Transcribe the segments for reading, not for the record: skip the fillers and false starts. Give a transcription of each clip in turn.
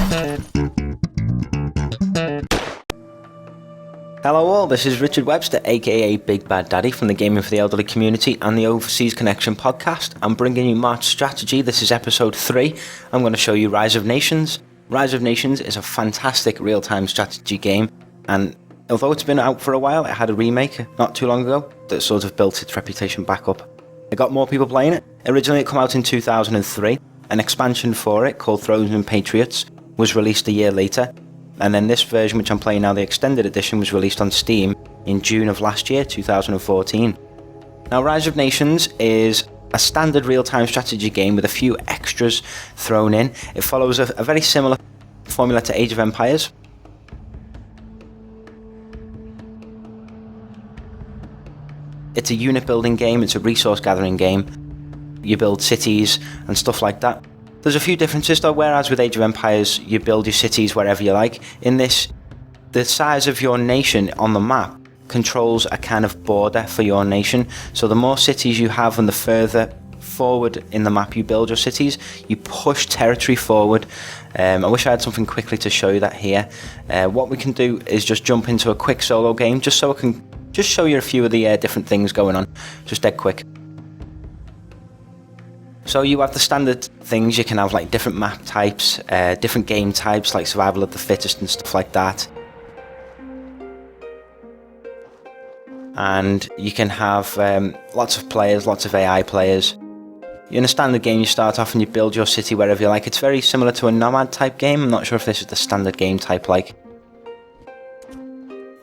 Hello all, this is Richard Webster, aka Big Bad Daddy from the Gaming for the Elderly community and the Overseas Connection podcast. I'm bringing you March Strategy. This is episode 3. I'm going to show you Rise of Nations. Rise of Nations is a fantastic real-time strategy game, and although it's been out for a while, it had a remake not too long ago that sort of built its reputation back up. It got more people playing it. Originally it came out in 2003. An expansion for it called Thrones and Patriots was released a year later. And then this version, which I'm playing now, the extended edition, was released on Steam in June of last year, 2014. Now, Rise of Nations is a standard real-time strategy game with a few extras thrown in. It follows a very similar formula to Age of Empires. It's a unit building game, it's a resource gathering game. You build cities and stuff like that. There's a few differences though, whereas with Age of Empires you build your cities wherever you like. In this, the size of your nation on the map controls a kind of border for your nation. So the more cities you have and the further forward in the map you build your cities, you push territory forward. I wish I had something quickly to show you that here. What we can do is just jump into a quick solo game just so I can just show you a few of the different things going on, just dead quick. So you have the standard things. You can have like different map types, different game types like survival of the fittest and stuff like that. And you can have lots of players, lots of AI players. In a standard game you start off and you build your city wherever you like. It's very similar to a nomad type game. I'm not sure if this is the standard game type like.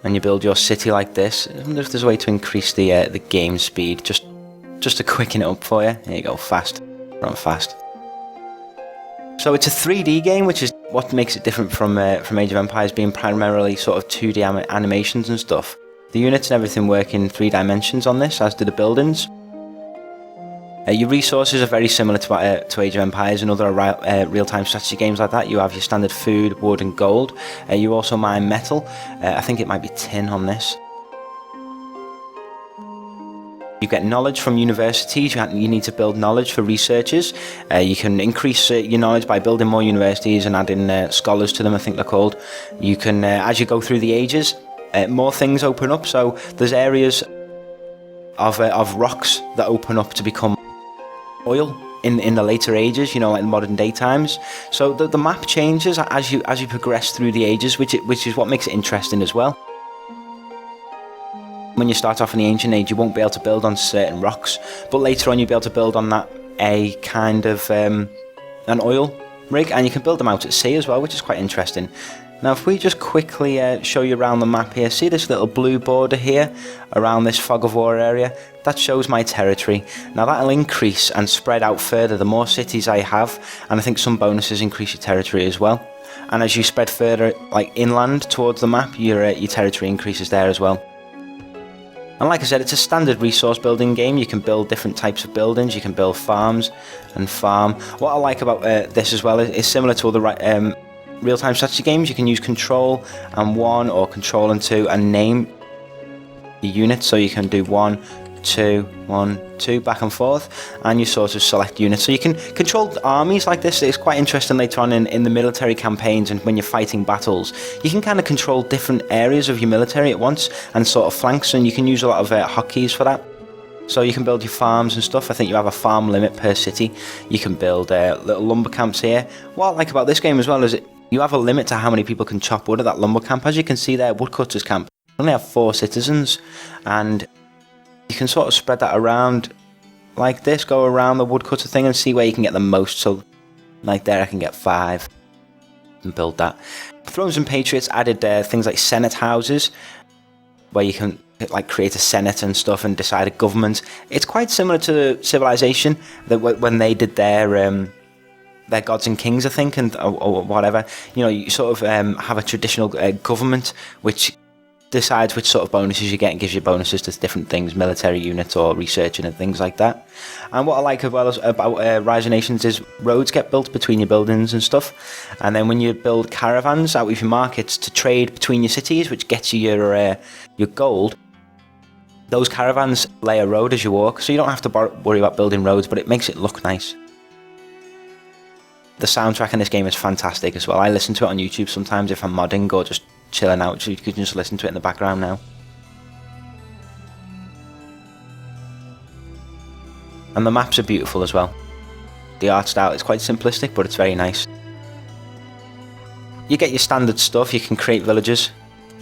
And you build your city like this. I wonder if there's a way to increase the game speed, just to quicken it up for you. There you go, fast. Run fast. So it's a 3D game, which is what makes it different from Age of Empires being primarily sort of 2D animations and stuff. The units and everything work in 3 dimensions on this, as do the buildings. Your resources are very similar to Age of Empires and other real-time strategy games like that. You have your standard food, wood and gold. You also mine metal. I think it might be tin on this. You get knowledge from universities. You need to build knowledge for researchers. You can increase your knowledge by building more universities and adding scholars to them, I think they're called. You can, as you go through the ages, more things open up. So there's areas of rocks that open up to become oil in the later ages, you know, like modern day times. So the map changes as you progress through the ages, which is what makes it interesting as well. When you start off in the ancient age, you won't be able to build on certain rocks, but later on you'll be able to build on that a kind of an oil rig, and you can build them out at sea as well, which is quite interesting. Now if we just quickly show you around the map here, see this little blue border here around this fog of war area? That shows my territory. Now that'll increase and spread out further the more cities I have, and I think some bonuses increase your territory as well. And as you spread further like inland towards the map, your territory increases there as well. And like I said, it's a standard resource building game. You can build different types of buildings. You can build farms and farm. What I like about this as well is similar to other real-time strategy games. You can use Control and 1 or Control and 2 and name the units. So you can do 1, 2, 1, 2 back and forth, and you sort of select units. So you can control armies like this. It's quite interesting later on in the military campaigns and when you're fighting battles. You can kind of control different areas of your military at once and sort of flanks, and you can use a lot of hotkeys for that. So you can build your farms and stuff. I think you have a farm limit per city. You can build little lumber camps here. What I like about this game as well is you have a limit to how many people can chop wood at that lumber camp. As you can see there, woodcutters camp only have 4 citizens, and you can sort of spread that around like this, go around the woodcutter thing and see where you can get the most. So like there I can get 5 and build that. Thrones and Patriots added things like Senate houses where you can like create a Senate and stuff and decide a government. It's quite similar to Civilization, that when they did their gods and kings, I think, and or whatever. You know, you sort of have a traditional government which decides which sort of bonuses you get and gives you bonuses to different things, military units or researching and things like that. And what I like as well about Rise of Nations is roads get built between your buildings and stuff, and then when you build caravans out of your markets to trade between your cities, which gets you your gold, those caravans lay a road as you walk, so you don't have to worry about building roads, but it makes it look nice. The soundtrack in this game is fantastic as well. I listen to it on YouTube sometimes if I'm modding or just chilling out, so you can just listen to it in the background now. And the maps are beautiful as well. The art style is quite simplistic, but it's very nice. You get your standard stuff. You can create villages,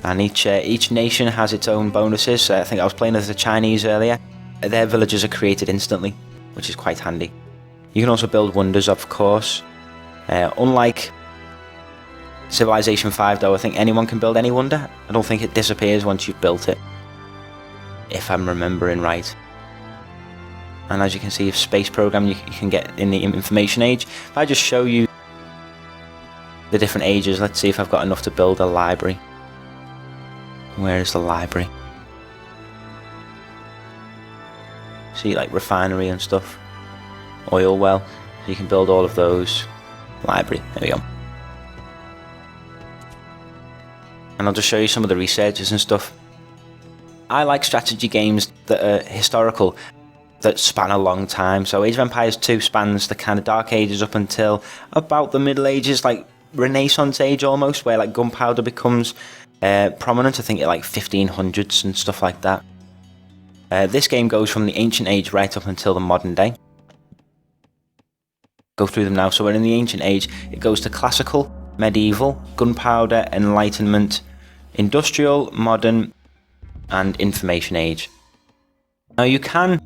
and each nation has its own bonuses. I think I was playing as the Chinese earlier. Their villages are created instantly, which is quite handy. You can also build wonders, of course. Unlike Civilization 5 though, I think anyone can build any wonder. I don't think it disappears once you've built it, if I'm remembering right. And as you can see, space program you can get in the information age. If I just show you the different ages, let's see if I've got enough to build a library. Where is the library? See, like refinery and stuff, oil well, so you can build all of those. Library, there we go. And I'll just show you some of the researches and stuff. I like strategy games that are historical, that span a long time. So Age of Empires 2 spans the kind of Dark Ages up until about the Middle Ages, like Renaissance age almost, where like gunpowder becomes prominent. I think at like 1500s and stuff like that. This game goes from the Ancient Age right up until the modern day. Go through them now. So we're in the Ancient Age. It goes to Classical, Medieval, Gunpowder, Enlightenment, Industrial, Modern, and Information Age. Now you can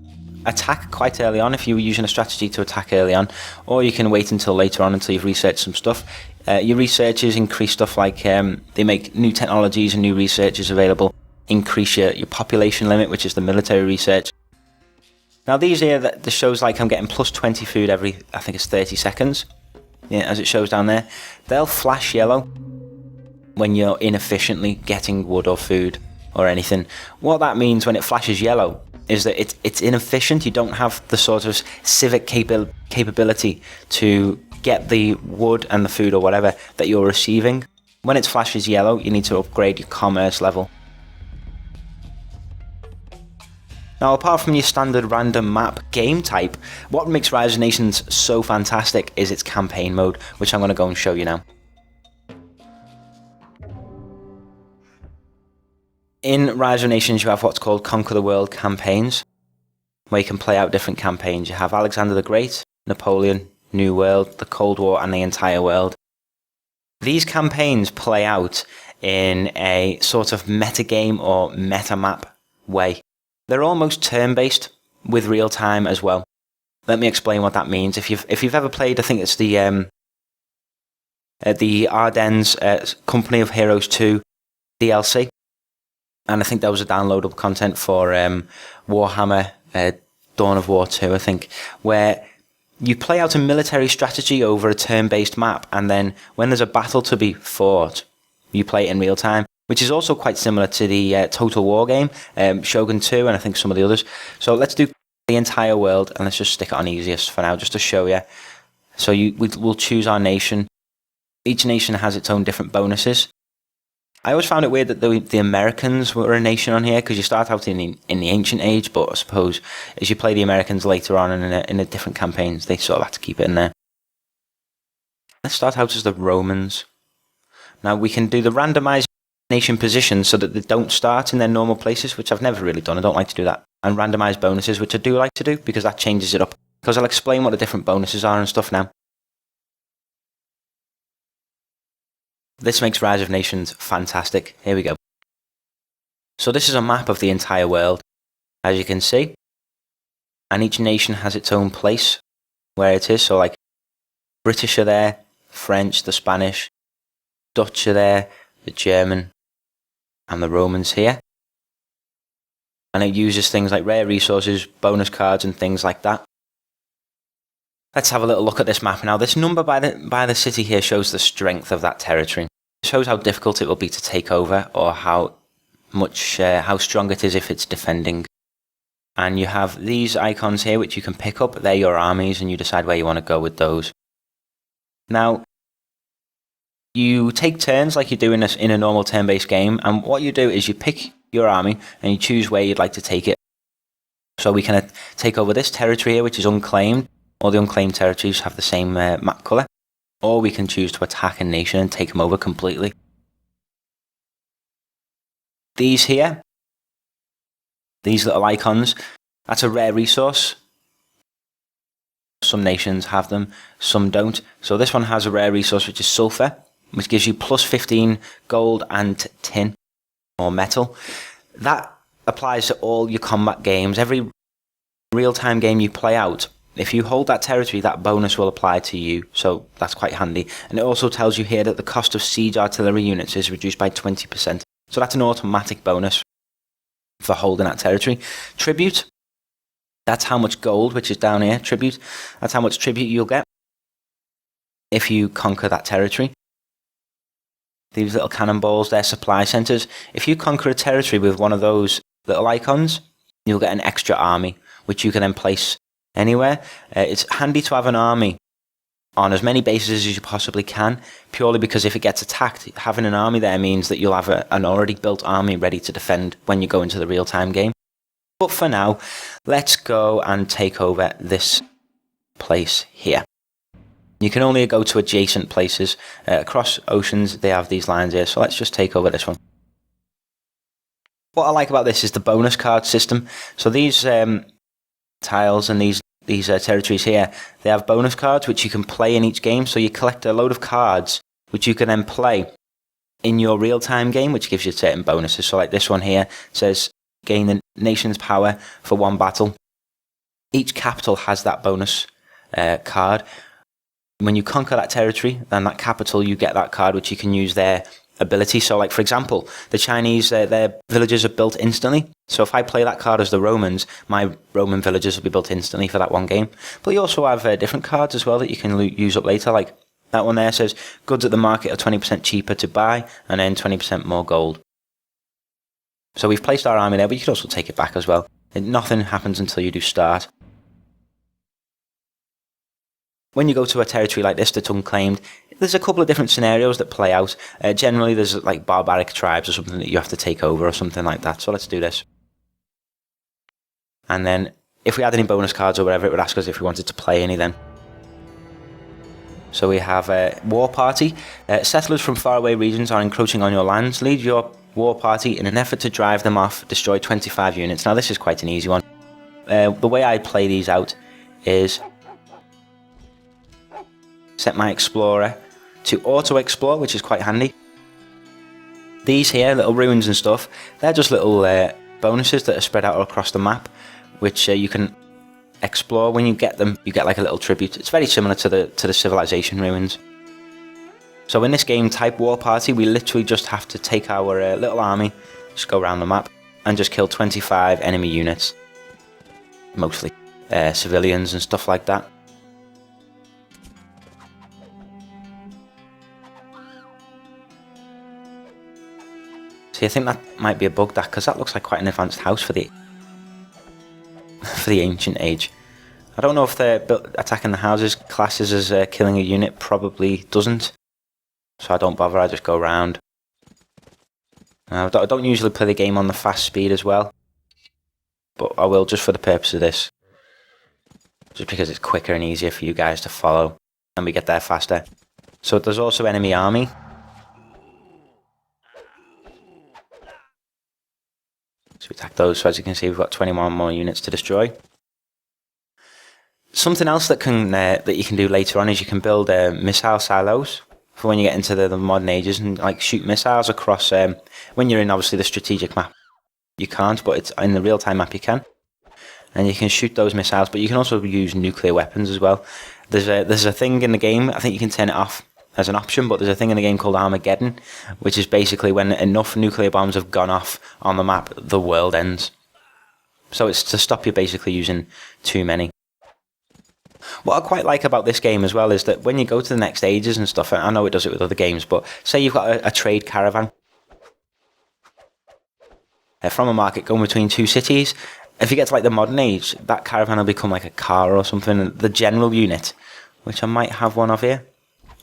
attack quite early on if you were using a strategy to attack early on, or you can wait until later on until you've researched some stuff. Your researchers increase stuff like they make new technologies and new researches available, increase your population limit, which is the military research. Now these here, the shows like I'm getting plus 20 food every, I think it's 30 seconds, yeah, as it shows down there. They'll flash yellow when you're inefficiently getting wood or food or anything. What that means when it flashes yellow is that it's inefficient. You don't have the sort of civic capability to get the wood and the food or whatever that you're receiving. When it flashes yellow, you need to upgrade your commerce level. Now, apart from your standard random map game type, what makes Rise of Nations so fantastic is its campaign mode, which I'm going to go and show you now. In Rise of Nations, you have what's called Conquer the World campaigns, where you can play out different campaigns. You have Alexander the Great, Napoleon, New World, the Cold War, and the entire world. These campaigns play out in a sort of metagame or meta-map way. They're almost turn-based with real-time as well. Let me explain what that means. If you've ever played, I think it's the Ardennes Company of Heroes 2 DLC, and I think that was a downloadable content for Warhammer Dawn of War 2, I think, where you play out a military strategy over a turn-based map, and then when there's a battle to be fought, you play it in real time, which is also quite similar to the Total War game, Shogun 2, and I think some of the others. So let's do the entire world, and let's just stick it on easiest for now, just to show you. So we'll choose our nation. Each nation has its own different bonuses. I always found it weird that the Americans were a nation on here, because you start out in the Ancient Age, but I suppose as you play the Americans later on in a different campaigns, they sort of have to keep it in there. Let's start out as the Romans. Now we can do the randomized nation positions so that they don't start in their normal places, which I've never really done. I don't like to do that. And randomized bonuses, which I do like to do, because that changes it up. Because I'll explain what the different bonuses are and stuff now. This makes Rise of Nations fantastic. Here we go. So this is a map of the entire world, as you can see. And each nation has its own place where it is. So like British are there, French, the Spanish, Dutch are there, the German, and the Romans here. And it uses things like rare resources, bonus cards, and things like that. Let's have a little look at this map now. This number by the city here shows the strength of that territory. It shows how difficult it will be to take over, or how strong it is if it's defending. And you have these icons here which you can pick up. They're your armies, and you decide where you want to go with those. Now, you take turns like you do in a normal turn-based game, and what you do is you pick your army and you choose where you'd like to take it. So we can take over this territory here, which is unclaimed. All the unclaimed territories have the same map colour. or we can choose to attack a nation and take them over completely. These here, these little icons, that's a rare resource. Some nations have them, some don't. So this one has a rare resource, which is sulfur, which gives you plus 15 gold and tin or metal. That applies to all your combat games. Every real-time game you play out, if you hold that territory, that bonus will apply to you. So that's quite handy. And it also tells you here that the cost of siege artillery units is reduced by 20%. So that's an automatic bonus for holding that territory. Tribute, that's how much gold, which is down here, tribute. That's how much tribute you'll get if you conquer that territory. These little cannonballs, they're supply centers. If you conquer a territory with one of those little icons, you'll get an extra army, which you can then place anywhere. It's handy to have an army on as many bases as you possibly can, purely because if it gets attacked, having an army there means that you'll have an already built army ready to defend when you go into the real-time game. But for now, let's go and take over this place here. You can only go to adjacent places. Across oceans, they have these lines here, so let's just take over this one. What I like about this is the bonus card system. So these tiles and these territories here, they have bonus cards which you can play in each game. So you collect a load of cards which you can then play in your real-time game, which gives you certain bonuses. So like this one here says, gain the nation's power for one battle. Each capital has that bonus card. When you conquer that territory, then that capital, you get that card which you can use their ability. So like, for example, the Chinese, their villages are built instantly. So if I play that card as the Romans, my Roman villages will be built instantly for that one game. But you also have different cards as well that you can use up later. Like that one there says, goods at the market are 20% cheaper to buy and then 20% more gold. So we've placed our army there, but you can also take it back as well. Nothing happens until you do start. When you go to a territory like this that's unclaimed, there's a couple of different scenarios that play out. Generally, there's like barbaric tribes or something that you have to take over or something like that. So let's do this. And then if we had any bonus cards or whatever, it would ask us if we wanted to play any then. So we have a war party. Settlers from faraway regions are encroaching on your lands. Lead your war party in an effort to drive them off. Destroy 25 units. Now this is quite an easy one. The way I play these out is set my explorer to auto-explore, which is quite handy. These here, little ruins and stuff, they're just little bonuses that are spread out across the map, which you can explore. When you get them, you get like a little tribute. It's very similar to the civilization ruins. So in this game type war party, we literally just have to take our little army, just go around the map, and just kill 25 enemy units. Mostly civilians and stuff like that. See, I think that might be a bug, because that looks like quite an advanced house for the ancient age. I don't know if they're attacking the houses classes as killing a unit. Probably doesn't. So I don't bother, I just go around. I don't usually play the game on the fast speed as well, but I will just for the purpose of this. Just because it's quicker and easier for you guys to follow, and we get there faster. So there's also enemy army. So we attack those, so as you can see we've got 21 more units to destroy. Something else that you can do later on is you can build missile silos for when you get into the modern ages and like shoot missiles across. When you're in obviously the strategic map you can't, but it's in the real-time map you can. And you can shoot those missiles, but you can also use nuclear weapons as well. There's a thing in the game, I think you can turn it off as an option, but there's a thing in the game called Armageddon, which is basically when enough nuclear bombs have gone off on the map, the world ends. So it's to stop you basically using too many. What I quite like about this game as well is that when you go to the next stages and stuff, I know it does it with other games, but say you've got a trade caravan from a market going between two cities. If you get to like the modern age, that caravan will become like a car or something. The general unit, which I might have one of here.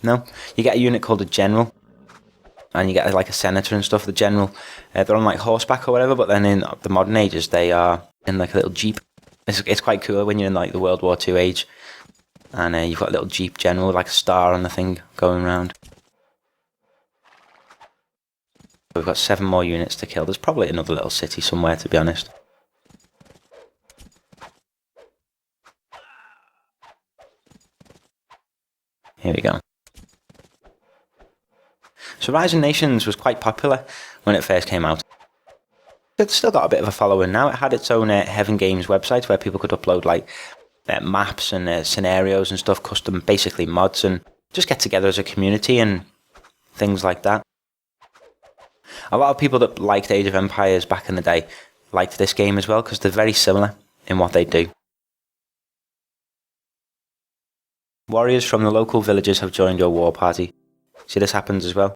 No, you get a unit called a general, and you get like a senator and stuff. The general, they're on like horseback or whatever, but then in the modern ages they are in like a little jeep. It's quite cool when you're in like the World War II age. And you've got a little Jeep General with like a star on the thing going around. We've got 7 more units to kill. There's probably another little city somewhere, to be honest. Here we go. So Rising Nations was quite popular when it first came out. It's still got a bit of a following now. It had its own Heaven Games website where people could upload like maps and scenarios and stuff, custom, basically mods, and just get together as a community and things like that. A lot of people that liked Age of Empires back in the day liked this game as well because they're very similar in what they do. Warriors from the local villages have joined your war party. See, this happens as well.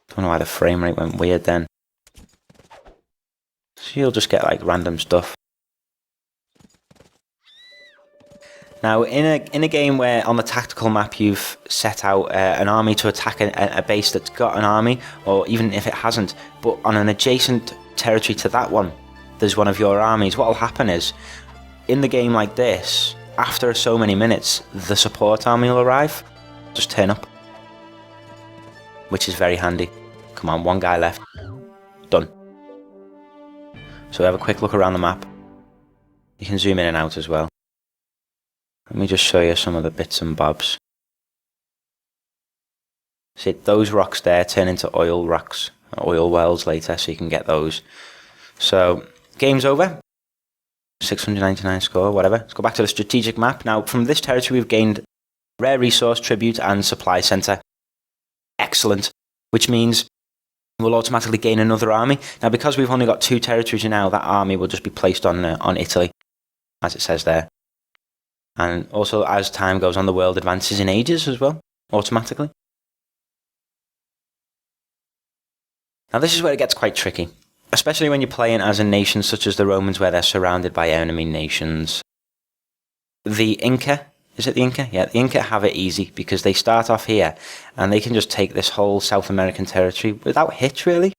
Don't know why the frame rate went weird then. So you'll just get like random stuff. Now, in a game where on the tactical map you've set out an army to attack a base that's got an army, or even if it hasn't, but on an adjacent territory to that one, there's one of your armies, what will happen is, in the game like this, after so many minutes, the support army will arrive, just turn up, which is very handy. Come on, 1 guy left. Done. So we have a quick look around the map. You can zoom in and out as well. Let me just show you some of the bits and bobs. See, those rocks there turn into oil rocks, oil wells later, so you can get those. So, game's over. 699 score, whatever. Let's go back to the strategic map. Now, from this territory we've gained rare resource, tribute, and supply center. Excellent. Which means we'll automatically gain another army. Now, because we've only got 2 territories now, that army will just be placed on Italy, as it says there. And also, as time goes on, the world advances in ages as well, automatically. Now, this is where it gets quite tricky, especially when you're playing as a nation such as the Romans, where they're surrounded by enemy nations. The Inca, is it the Inca? Yeah, the Inca have it easy because they start off here and they can just take this whole South American territory without hitch, really,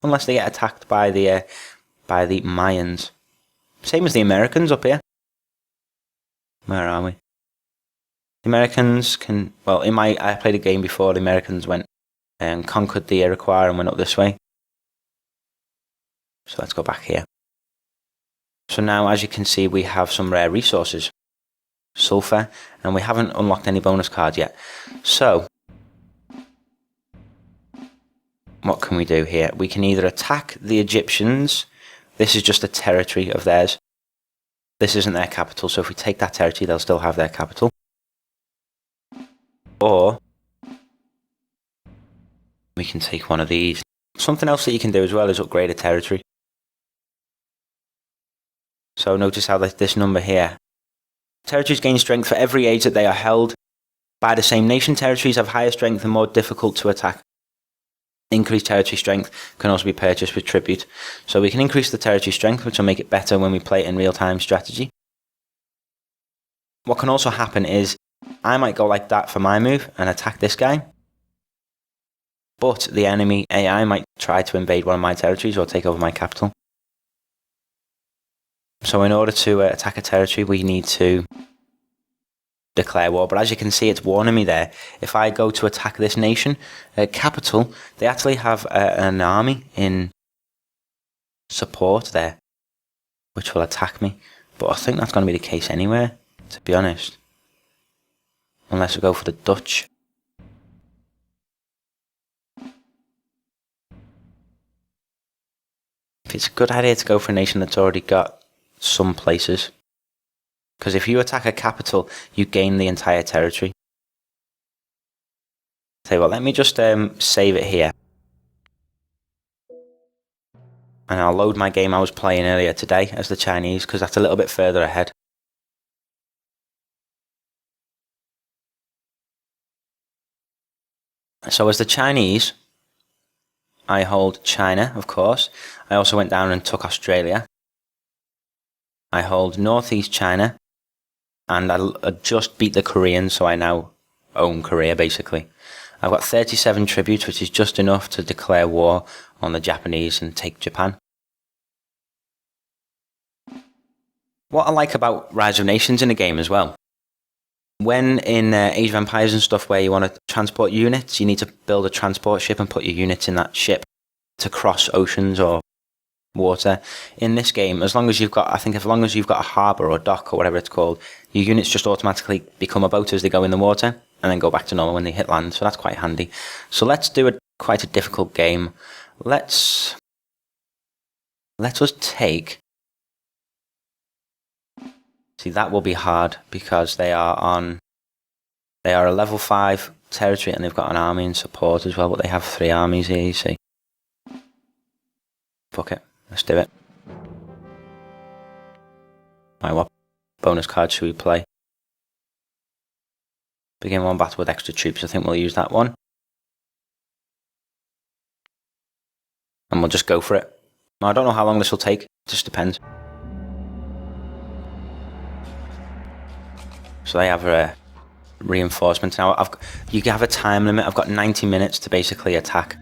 unless they get attacked by the Mayans. Same as the Americans up here. Where are we? The Americans can, well, I played a game before, the Americans went and conquered the Iroquois and went up this way. So let's go back here. So now, as you can see, we have some rare resources. Sulfur, and we haven't unlocked any bonus cards yet. So, what can we do here? We can either attack the Egyptians. This is just a territory of theirs. This isn't their capital, so if we take that territory, they'll still have their capital. Or we can take one of these. Something else that you can do as well is upgrade a territory. So notice how this number here. Territories gain strength for every age that they are held by the same nation. Territories have higher strength and more difficult to attack. Increased territory strength can also be purchased with tribute. So we can increase the territory strength, which will make it better when we play it in real-time strategy. What can also happen is I might go like that for my move and attack this guy. But the enemy AI might try to invade one of my territories or take over my capital. So in order to attack a territory, we need to declare war. But as you can see, it's warning me there. If I go to attack this nation, capital, they actually have an army in support there, which will attack me. But I think that's going to be the case anywhere, to be honest. Unless we go for the Dutch. It's a good idea to go for a nation that's already got some places. Because if you attack a capital, you gain the entire territory. Tell you what, let me just save it here. And I'll load my game I was playing earlier today as the Chinese, because that's a little bit further ahead. So as the Chinese, I hold China, of course. I also went down and took Australia. I hold Northeast China. And I just beat the Koreans, so I now own Korea, basically. I've got 37 tributes, which is just enough to declare war on the Japanese and take Japan. What I like about Rise of Nations in the game as well, when in Age of Empires and stuff where you want to transport units, you need to build a transport ship and put your units in that ship to cross oceans or water. In this game, as long as you've got a harbour or dock or whatever it's called, your units just automatically become a boat as they go in the water and then go back to normal when they hit land, so that's quite handy. So let's do quite a difficult game. Let us take... See, that will be hard because they are a level 5 territory and they've got an army and support as well, but they have 3 armies here, you see. Fuck it, let's do it. Right, what bonus card should we play? Begin one battle with extra troops, I think we'll use that one. And we'll just go for it. Now, I don't know how long this will take, it just depends. So they have a reinforcement. Now, you have a time limit. I've got 90 minutes to basically attack.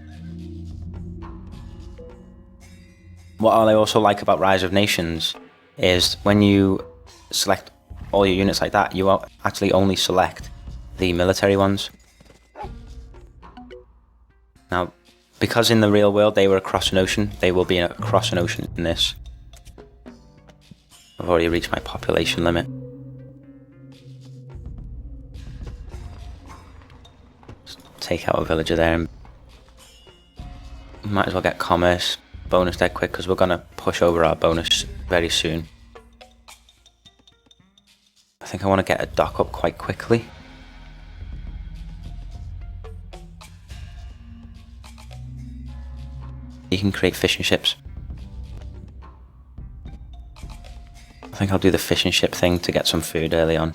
What I also like about Rise of Nations is when you select all your units like that, you actually only select the military ones. Now, because in the real world they were across an ocean, they will be across an ocean in this. I've already reached my population limit. Take out a villager there and might as well get commerce bonus dead quick because we're going to push over our bonus very soon. I think I want to get a dock up quite quickly. You can create fishing ships. I think I'll do the fishing ship thing to get some food early on.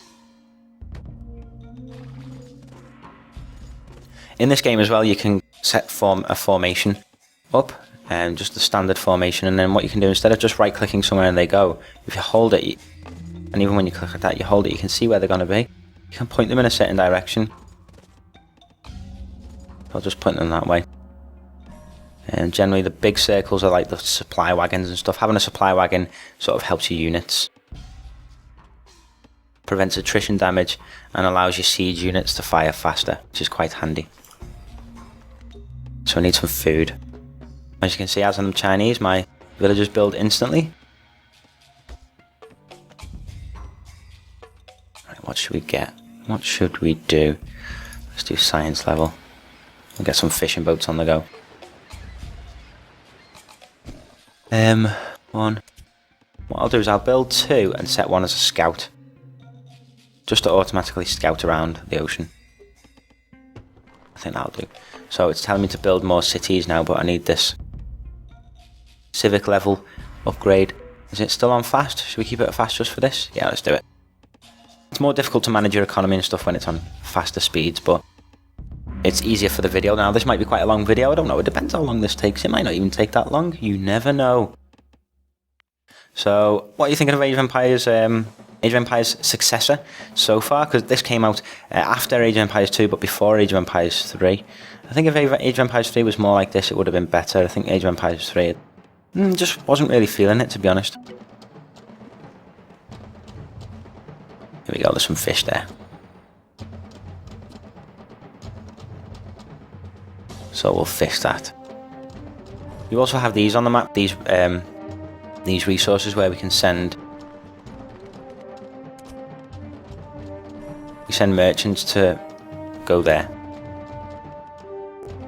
In this game as well, you can set a formation up, just the standard formation, and then what you can do, instead of just right-clicking somewhere and they go, if you hold it, and even when you click like that, you hold it, you can see where they're going to be. You can point them in a certain direction. I'll just point them that way. And generally the big circles are like the supply wagons and stuff. Having a supply wagon sort of helps your units. Prevents attrition damage and allows your siege units to fire faster, which is quite handy. So I need some food. As you can see, as I'm Chinese, my villagers build instantly. Right, what should we get? What should we do? Let's do science level. We'll get some fishing boats on the go. One. What I'll do is I'll build 2 and set 1 as a scout. Just to automatically scout around the ocean. I think that'll do. So it's telling me to build more cities now, but I need this civic level upgrade. Is it still on fast? Should we keep it at fast just for this? Yeah, let's do it. It's more difficult to manage your economy and stuff when it's on faster speeds, but it's easier for the video. Now, this might be quite a long video. I don't know. It depends how long this takes. It might not even take that long. You never know. So, what are you thinking of Age of Empires? Age of Empires successor so far, because this came out after Age of Empires 2 but before Age of Empires 3. I think if Age of Empires 3 was more like this, it would have been better. I think Age of Empires 3 just wasn't really feeling it, to be honest. Here we go, there's some fish there. So we'll fish that. You also have these on the map, these resources where we can send merchants to go there.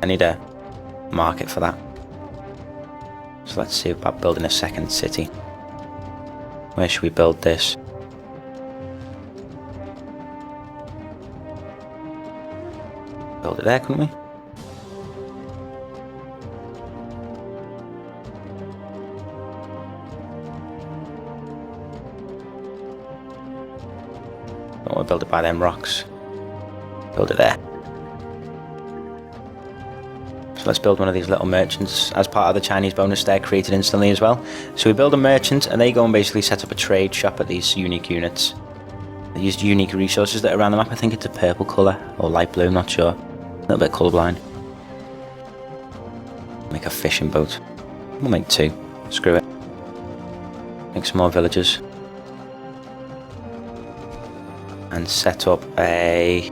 I need a market for that. So let's see about building a second city. Where should we build this? Build it there, couldn't we? Don't want to build it by them rocks. Build it there. So let's build one of these little merchants as part of the Chinese bonus there, created instantly as well. So we build a merchant and they go and basically set up a trade shop at these unique units. They use unique resources that are around the map. I think it's a purple colour or light blue, I'm not sure. A little bit colourblind. Make a fishing boat. We'll make 2. Screw it. Make some more villagers. and set up a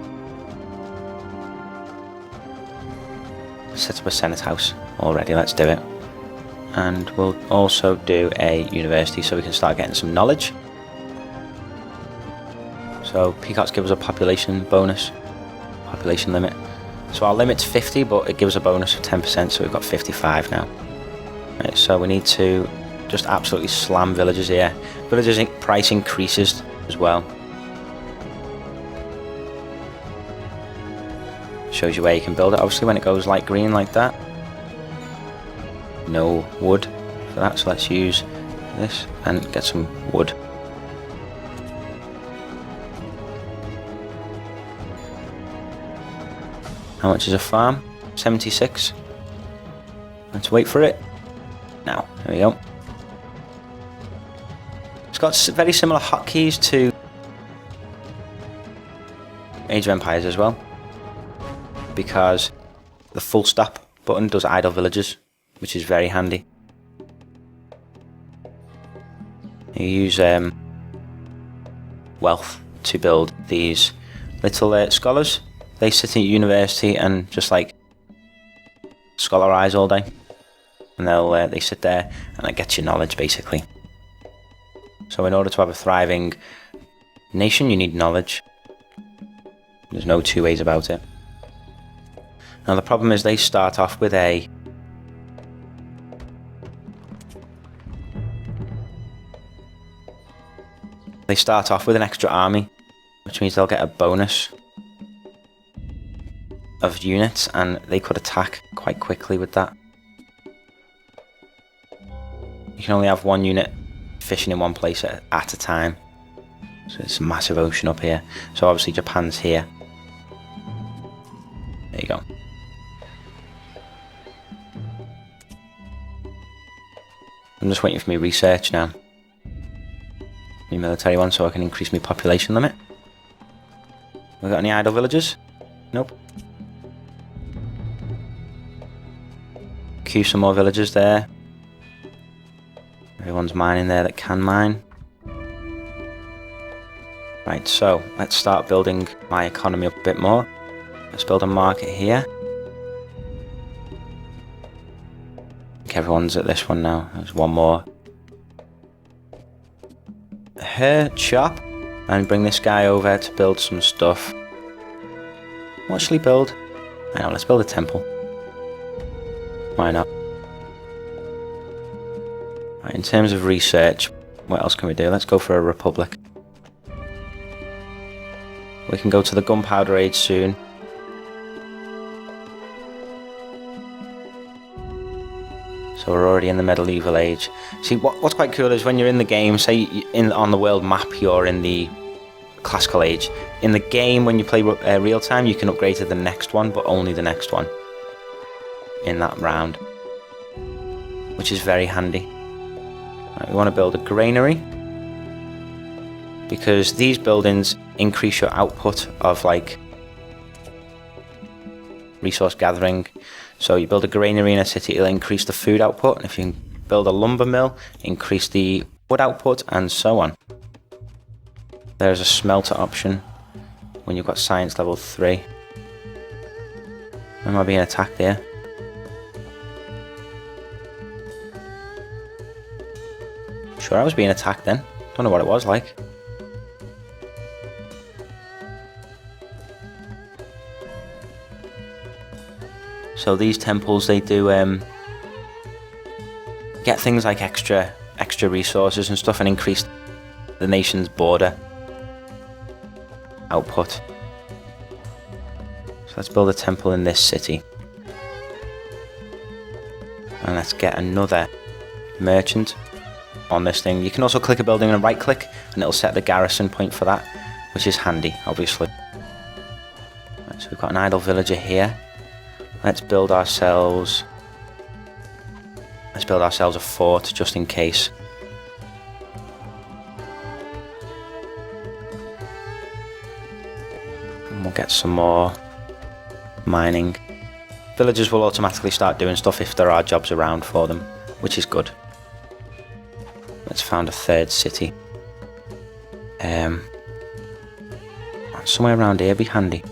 Senate house already. Let's do it. And we'll also do a university so we can start getting some knowledge. So peacocks give us a population bonus, population limit. So our limit's 50, but it gives a bonus of 10%, so we've got 55 now. Right, so we need to just absolutely slam villagers here. Villagers price increases as well. Shows you where you can build it, obviously, when it goes light green like that. No wood for that, so let's use this and get some wood. How much is a farm? 76. Let's wait for it. Now, there we go. It's got very similar hotkeys to Age of Empires as well, because the full stop button does idle villages, which is very handy. You use wealth to build these little scholars. They sit at university and just like scholarize all day, and they sit there and that gets you knowledge basically. So in order to have a thriving nation, you need knowledge. There's no two ways about it. Now the problem is they start off with an extra army, which means they'll get a bonus of units, and they could attack quite quickly with that. You can only have one unit fishing in one place at a time, so it's a massive ocean up here. So obviously Japan's here. There you go. I'm just waiting for me research now, my military one, so I can increase my population limit. We got any idle villages? Nope. Queue some more villagers there. Everyone's mining there that can mine. Right, so let's start building my economy up a bit more. Let's build a market here. I think everyone's at this one now. There's one more. Her shop, and bring this guy over to build some stuff. What shall he build? I know, let's build a temple. Why not? Right, in terms of research, what else can we do? Let's go for a republic. We can go to the gunpowder age soon. So we're already in the medieval age. See, what's quite cool is when you're in the game, say on the world map you're in the classical age. In the game, when you play real time, you can upgrade to the next one, but only the next one in that round, which is very handy. Right, we want to build a granary, because these buildings increase your output of like resource gathering. So you build a granary in a city, it'll increase the food output, and if you can build a lumber mill, increase the wood output, and so on. There's a smelter option when you've got science level 3. Am I being attacked here? Sure, I was being attacked then. Don't know what it was like. So these temples, they do get things like extra resources and stuff, and increase the nation's border output. So let's build a temple in this city, and let's get another merchant on this thing. You can also click a building and right click, and it'll set the garrison point for that, which is handy, obviously. Right, so we've got an idle villager here. Let's build ourselves a fort just in case. And we'll get some more mining. Villagers will automatically start doing stuff if there are jobs around for them, which is good. Let's found a third city. Somewhere around here would be handy.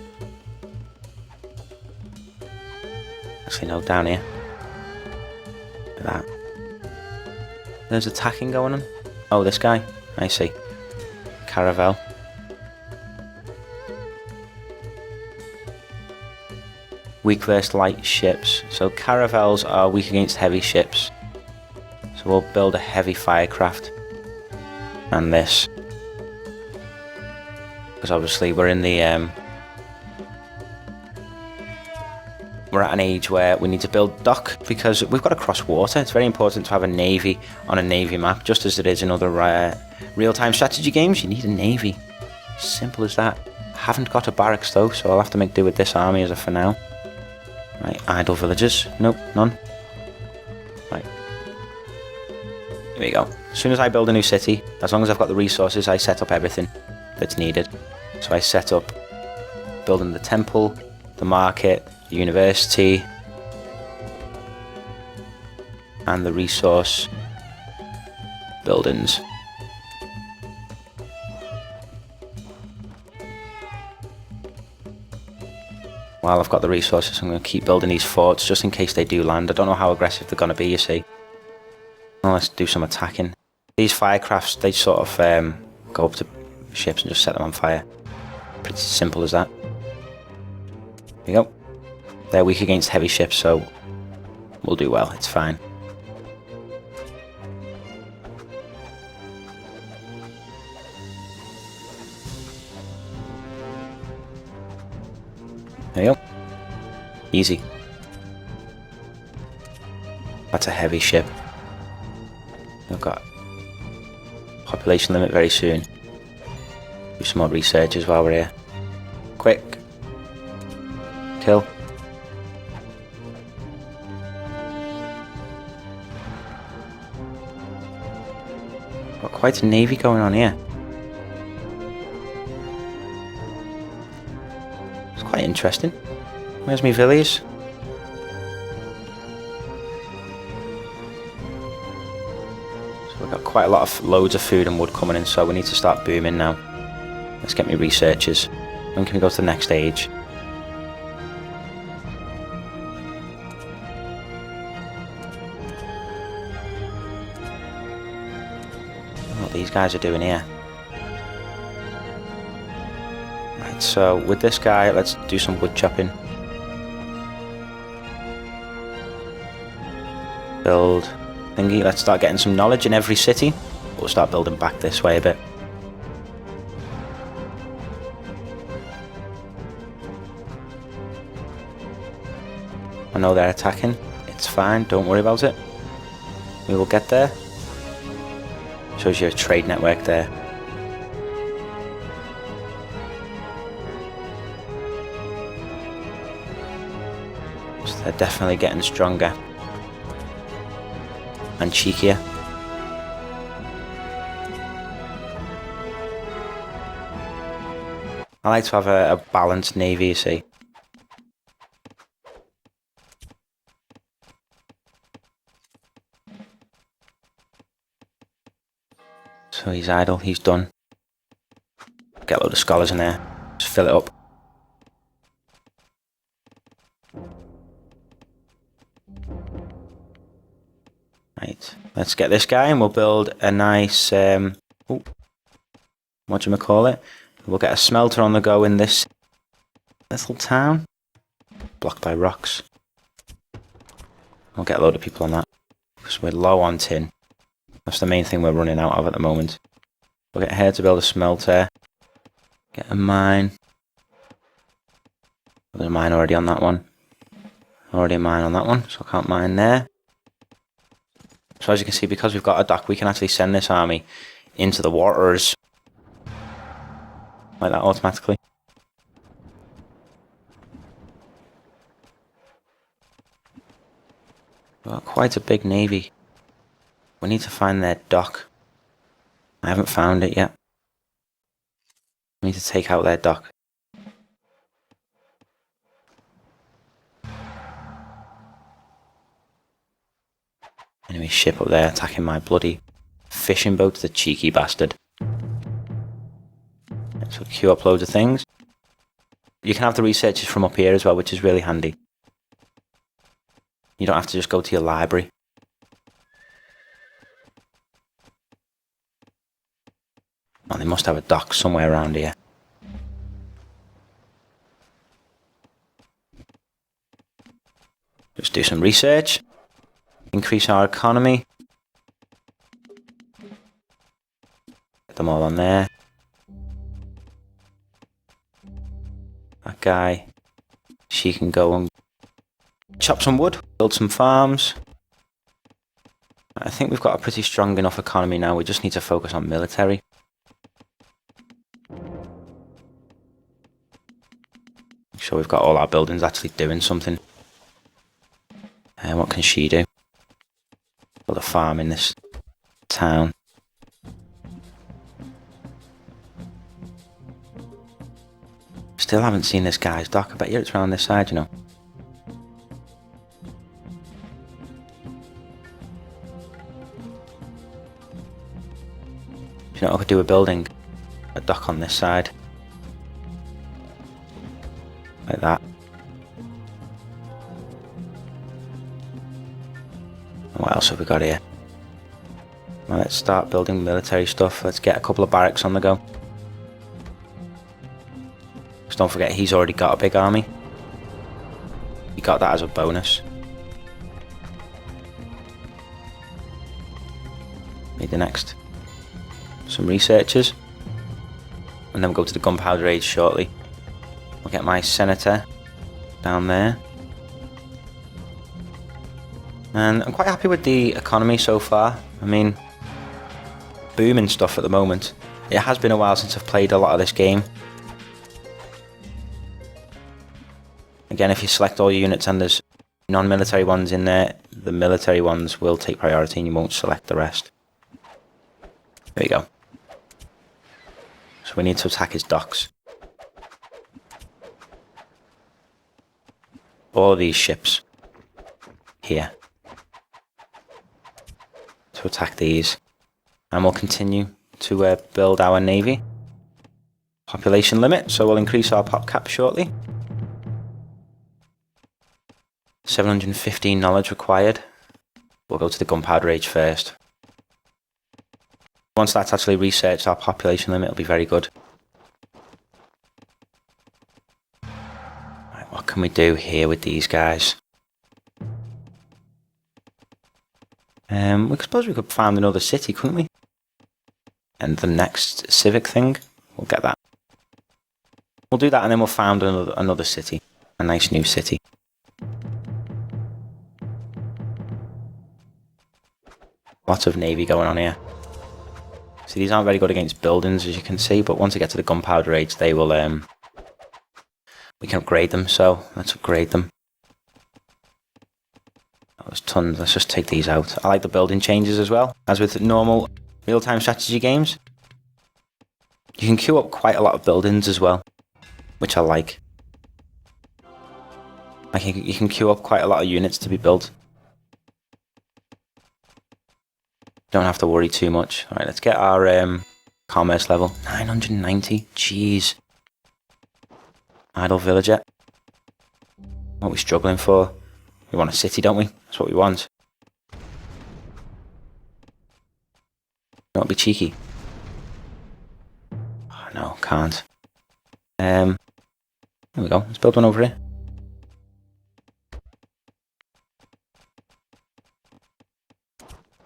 Actually, no, down here. Look at that. There's attacking going on. Oh, this guy. I see. Caravel. Weak versus light ships. So caravels are weak against heavy ships. So we'll build a heavy firecraft. And this. Because obviously we're in the we're at an age where we need to build dock because we've got to cross water. It's very important to have a navy on a navy map, just as it is in other real-time strategy games. You need a navy. Simple as that. I haven't got a barracks though, so I'll have to make do with this army as of for now. Right, idle villagers. Nope, none. Right. Here we go. As soon as I build a new city, as long as I've got the resources, I set up everything that's needed. So I set up building the temple, the market, the university, and the resource buildings. While I've got the resources, I'm going to keep building these forts just in case they do land. I don't know how aggressive they're going to be, you see. Well, let's do some attacking. These firecrafts, they sort of go up to ships and just set them on fire. Pretty simple as that. There we go. They're weak against heavy ships, so we'll do well. It's fine. There you go. Easy. That's a heavy ship. We've got population limit very soon. Do some more researches while we're here. Quick. Kill. Got quite a navy going on here. It's quite interesting. Where's my villies? So we've got quite a lot of loads of food and wood coming in, so we need to start booming now. Let's get me researchers. When can we go to the next stage? What these guys are doing here. Right, so with this guy, let's do some wood chopping. Build thingy. Let's start getting some knowledge in every city. We'll start building back this way a bit. I know they're attacking. It's fine, don't worry about it. We will get there. Shows you a trade network there. So they're definitely getting stronger. And cheekier. I like to have a balanced navy, you see. So he's idle, he's done. Get a load of scholars in there. Just fill it up. Right, let's get this guy and we'll build a nice, whatchamacallit? We'll get a smelter on the go in this little town. Blocked by rocks. We'll get a load of people on that. Because we're low on tin. That's the main thing we're running out of at the moment. We'll get here to build a smelter. Get a mine. There's a mine already on that one. Already a mine on that one, so I can't mine there. So as you can see, because we've got a dock, we can actually send this army into the waters. Like that automatically. We've got quite a big navy. We need to find their dock. I haven't found it yet. We need to take out their dock. Enemy ship up there attacking my bloody fishing boat, the cheeky bastard. So queue up loads of things. You can have the researches from up here as well, which is really handy. You don't have to just go to your library. Oh, they must have a dock somewhere around here. Just do some research. Increase our economy. Get them all on there. That guy. She can go and chop some wood. Build some farms. I think we've got a pretty strong enough economy now. We just need to focus on military. Make sure we've got all our buildings actually doing something. And what can she do? Build a farm in this town. Still haven't seen this guy's dock. I bet you it's around this side, you know. You know, I could do a building, a dock on this side. Like that. What else have we got here? Well, let's start building military stuff. Let's get a couple of barracks on the go. Just don't forget, he's already got a big army. He got that as a bonus. Need the next. Some researchers. And then we'll go to the gunpowder age shortly. I'll get my senator down there. And I'm quite happy with the economy so far. I mean, booming stuff at the moment. It has been a while since I've played a lot of this game. Again, if you select all your units and there's non-military ones in there, the military ones will take priority and you won't select the rest. There you go. So we need to attack his docks. All of these ships here. To attack these. And we'll continue to build our navy. Population limit, so we'll increase our pop cap shortly. 715 knowledge required. We'll go to the gunpowder age first. Once that's actually researched, our population limit will be very good. Right, what can we do here with these guys? We suppose we could found another city, couldn't we? And the next civic thing, we'll get that. We'll do that and then we'll found another city. A nice new city. Lots of navy going on here. See, these aren't very good against buildings, as you can see, but once we get to the gunpowder age, they will, we can upgrade them, so let's upgrade them. Oh, there's tons, let's just take these out. I like the building changes as well. As with normal real-time strategy games, you can queue up quite a lot of buildings as well, which I like. You can queue up quite a lot of units to be built. Don't have to worry too much. Alright, let's get our commerce level. 990, jeez. Idle villager. What are we struggling for? We want a city, don't we? That's what we want. Don't be cheeky. Oh, no, can't. There we go, let's build one over here.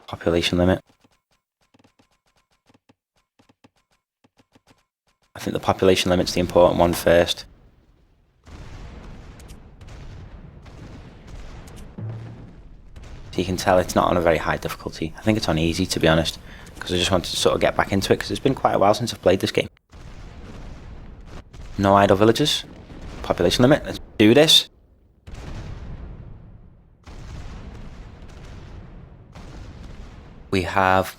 Population limit. I think the population limit's the important one first. So you can tell it's not on a very high difficulty. I think it's on easy, to be honest, because I just wanted to sort of get back into it because it's been quite a while since I've played this game. No idle villages. Population limit. Let's do this. We have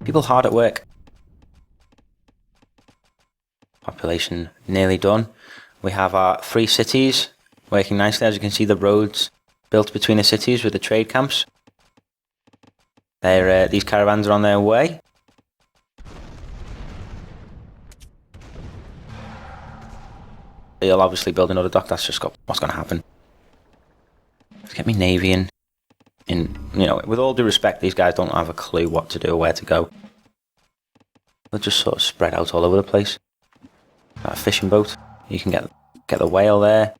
people hard at work. Population nearly done. We have our 3 cities working nicely. As you can see, the roads built between the cities with the trade camps. These caravans are on their way. he'll obviously build another dock. That's just what's going to happen. Let's get me navy in. You know, with all due respect, these guys don't have a clue what to do or where to go. They're just sort of spread out all over the place. Got a fishing boat. You can get the whale there.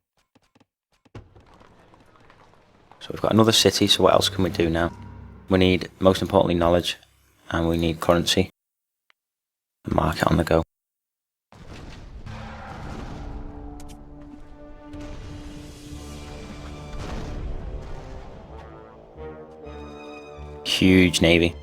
So we've got another city, so what else can we do now? We need, most importantly, knowledge. And we need currency. Market on the go. Huge navy.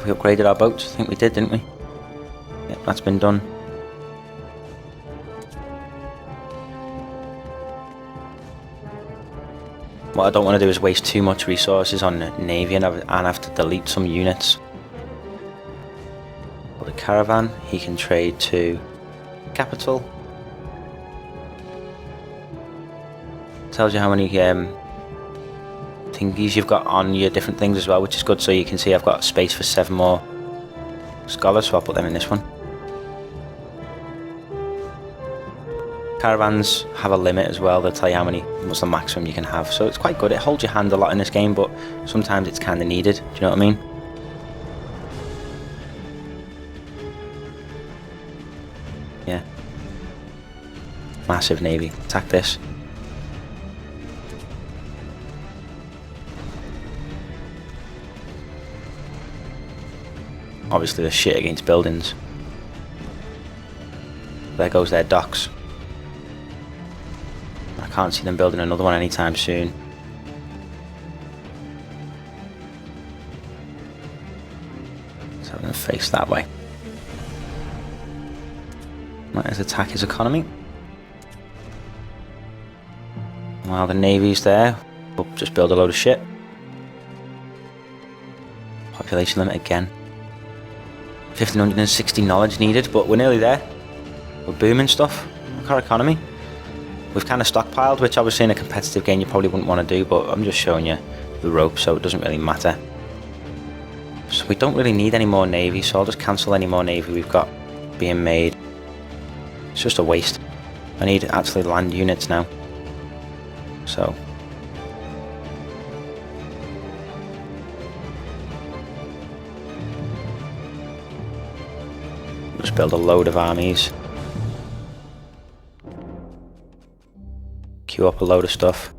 We upgraded our boats, I think we did, didn't we? Yeah, that's been done. What I don't want to do is waste too much resources on navy and have to delete some units. For the caravan, he can trade to capital. Tells you how many thingies you've got on your different things as well, which is good. So you can see I've got space for 7 more scholars, so I'll put them in this one. Caravans have a limit as well. They'll tell you what's the maximum you can have, so it's quite good. It holds your hand a lot in this game, but sometimes it's kind of needed. Do you know what I mean? Yeah. Massive navy. Attack this. Obviously, they're shit against buildings. There goes their docks. I can't see them building another one anytime soon. So I'm going to face that way. Let's attack his economy. While the navy's there, we'll just build a load of shit. Population limit again. 1560 knowledge needed, but we're nearly there. We're booming stuff. Look at our economy. We've kind of stockpiled, which obviously in a competitive game you probably wouldn't want to do, but I'm just showing you the rope, so it doesn't really matter. So we don't really need any more navy, so I'll just cancel any more navy we've got being made. It's just a waste. I need actually land units now. So just build a load of armies. Queue up a load of stuff.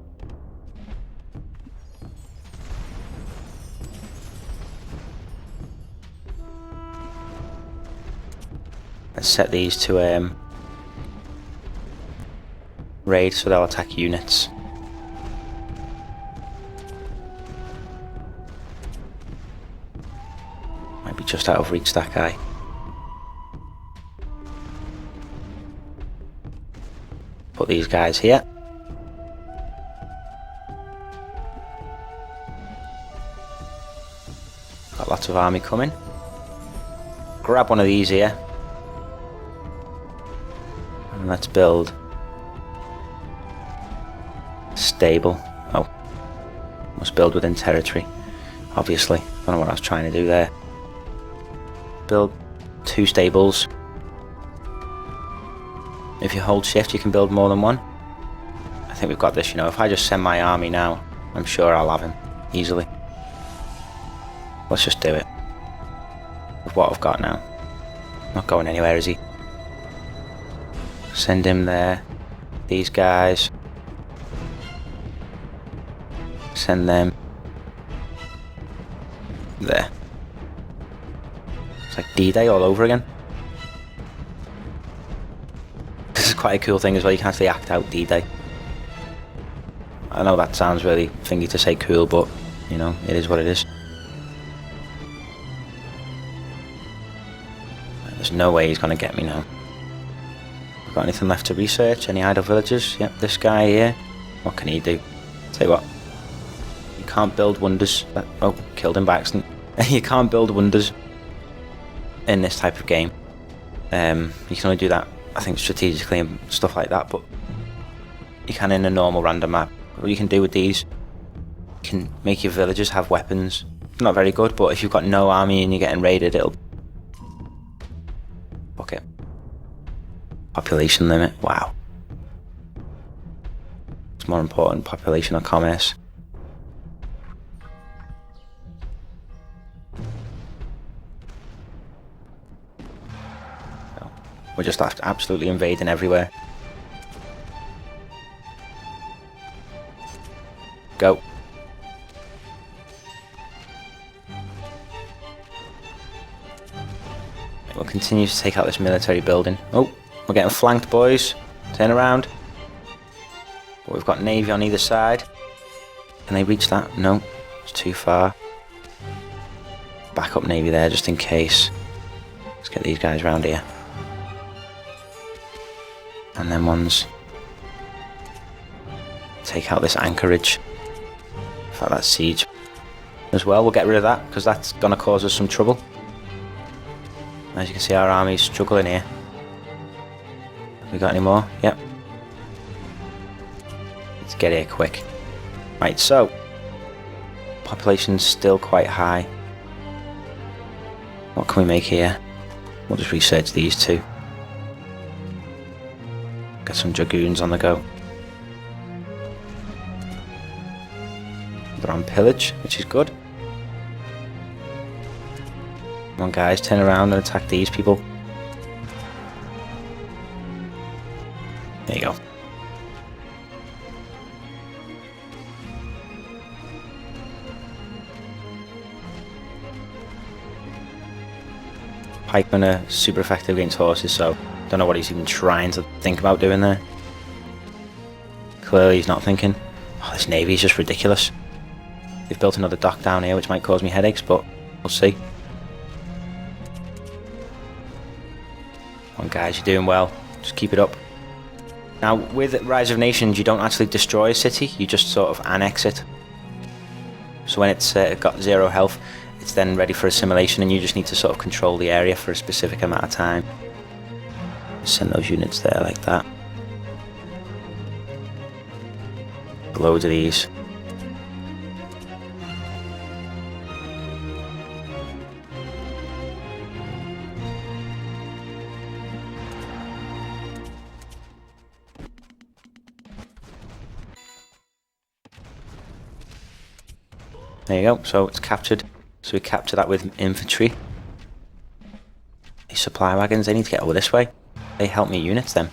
Let's set these to raid, so they'll attack units. Might be just out of reach, that guy. Put these guys here. Got lots of army coming. Grab one of these here. And let's build stable. Oh, must build within territory. Obviously, don't know what I was trying to do there. Build 2 stables. If you hold shift, you can build more than one. I think we've got this, you know. If I just send my army now, I'm sure I'll have him easily. Let's just do it with what I've got now. Not going anywhere, is he? Send him there. These guys. Send them there. It's like D-Day all over again. This is quite a cool thing as well. You can actually act out D-Day. I know that sounds really thingy to say cool, but you know, it is what it is. There's no way he's gonna get me now. Got anything left to research? Any idle villagers? Yep, this guy here. What can he do? Tell you what. You can't build wonders. Oh, killed him by accident. You can't build wonders in this type of game. You can only do that, I think, strategically and stuff like that, but you can in a normal random map. What you can do with these, you can make your villagers have weapons. Not very good, but if you've got no army and you're getting raided, it'll... Fuck it. Population limit, wow. It's more important, population or commerce. We're just absolutely invading everywhere. Go. We'll continue to take out this military building. Oh, we're getting flanked, boys. Turn around. But we've got navy on either side. Can they reach that? No, it's too far. Back up navy there just in case. Let's get these guys around here. And then ones. Take out this anchorage. In fact, that siege as well. We'll get rid of that because that's going to cause us some trouble. As you can see, our army's struggling here. Have we got any more? Yep. Let's get here quick. Right, so population's still quite high. What can we make here? We'll just research these two. Get some dragoons on the go. They're on pillage, which is good. Come on guys, turn around and attack these people. There you go. Pikemen are super effective against horses, so don't know what he's even trying to think about doing there. Clearly he's not thinking. Oh, this navy is just ridiculous. They've built another dock down here which might cause me headaches, but we'll see. Come on guys, you're doing well. Just keep it up. Now with Rise of Nations you don't actually destroy a city, you just sort of annex it. So when it's got 0 health, it's then ready for assimilation and you just need to sort of control the area for a specific amount of time. Send those units there like that. Loads of these. There you go, so it's captured. So we capture that with infantry. These supply wagons, they need to get over this way. They help me units them.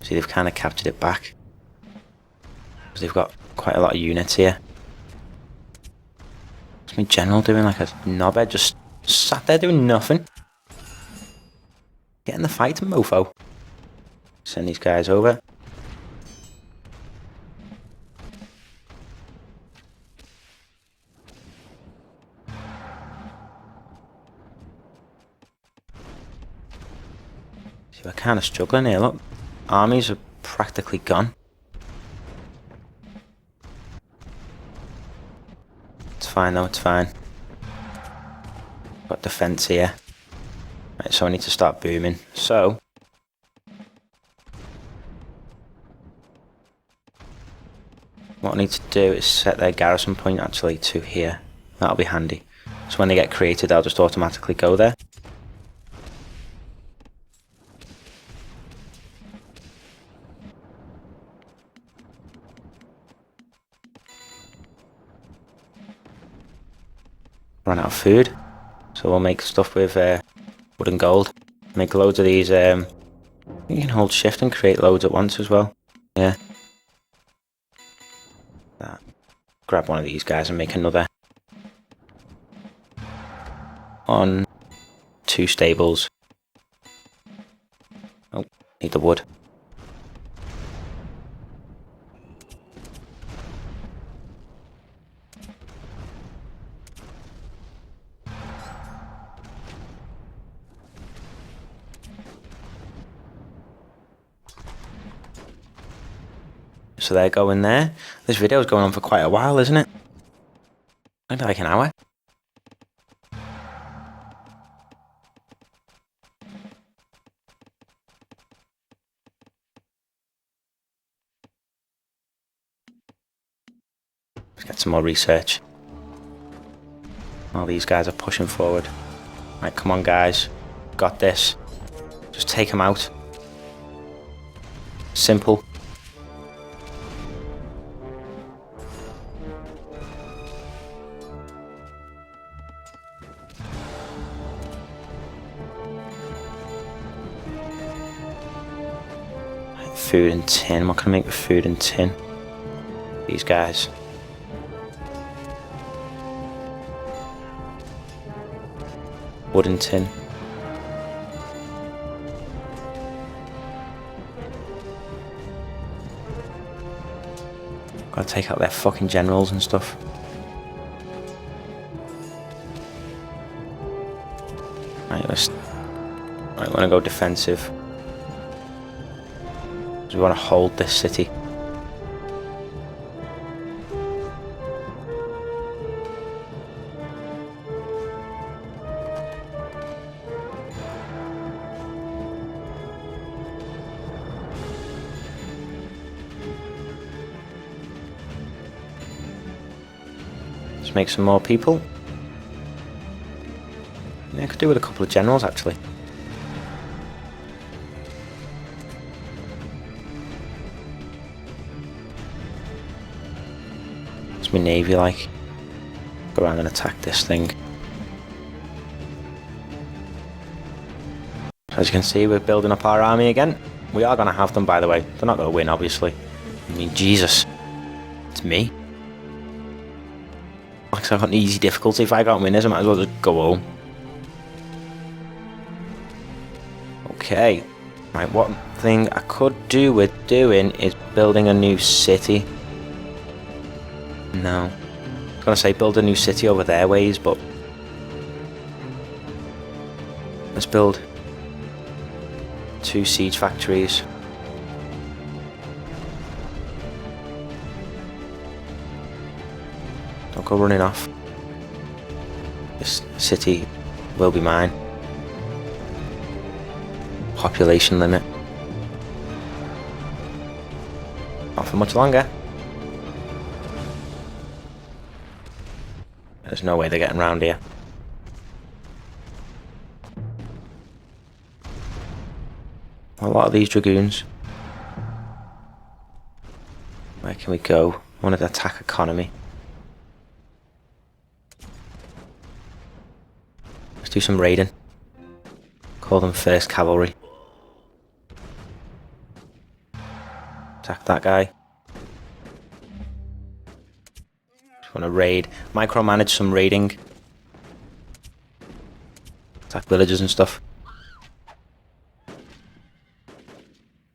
See, they've kind of captured it back. Because they've got quite a lot of units here. What's my general doing? Like a knobhead just sat there doing nothing. Get in the fight, mofo. Send these guys over. See, we're kind of struggling here, look. Armies are practically gone. It's fine though, it's fine. Got defense here. Right, so I need to start booming. So what I need to do is set their garrison point actually to here. That'll be handy. So when they get created, they'll just automatically go there. Run out of food, so we'll make stuff with wood and gold. Make loads of these. You can hold shift and create loads at once as well. Yeah. Grab one of these guys and make another. On 2 stables. Oh, need the wood. So they're going there. This video is going on for quite a while, isn't it? Maybe like an hour. Get some more research. All these guys are pushing forward. Right, come on guys. Got this. Just take them out. Simple. Food and tin. What can I make with food and tin? These guys. Wood and tin. Gotta take out their fucking generals and stuff. Right, we wanna go defensive. We want to hold this city. Let's make some more people. Yeah, I could do with a couple of generals actually. My navy like. Go around and attack this thing. As you can see, we're building up our army again. We are going to have them, by the way. They're not going to win, obviously. I mean, Jesus. It's me. Like, I've got an easy difficulty. If I can't win this, I might as well just go home. Okay. Right, one thing I could do with doing is building a new city. No. I was going to say build a new city over their ways, but let's build 2 siege factories. Don't go running off. This city will be mine. Population limit. Not for much longer. There's no way they're getting round here. A lot of these dragoons. Where can we go? I want to attack economy. Let's do some raiding. Call them first cavalry. Attack that guy. Want to raid, micromanage some raiding, attack villages and stuff,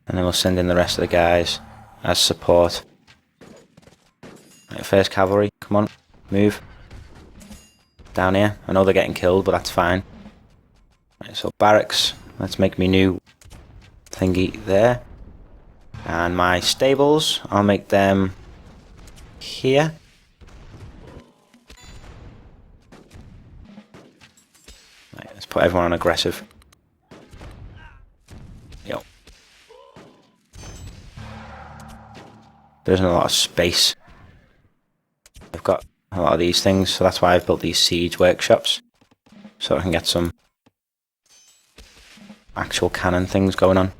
and then we'll send in the rest of the guys as support. Right, first cavalry, come on, move down here. I know they're getting killed, but that's fine. Right, so barracks, let's make me new thingy there, and my stables, I'll make them here. Put everyone on aggressive. Yo. There isn't a lot of space. I've got a lot of these things, so that's why I've built these siege workshops. So I can get some actual cannon things going on.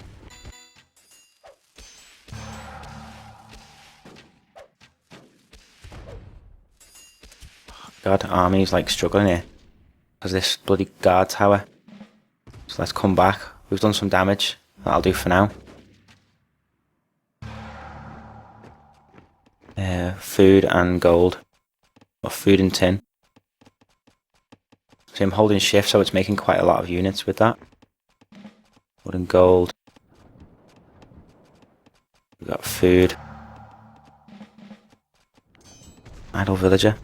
God, army's like struggling here. Because this bloody guard tower. So let's come back. We've done some damage. That'll do for now. Food and gold. Or food and tin. See, I'm holding shift, so it's making quite a lot of units with that. Wood and gold. We've got food. Idle villager.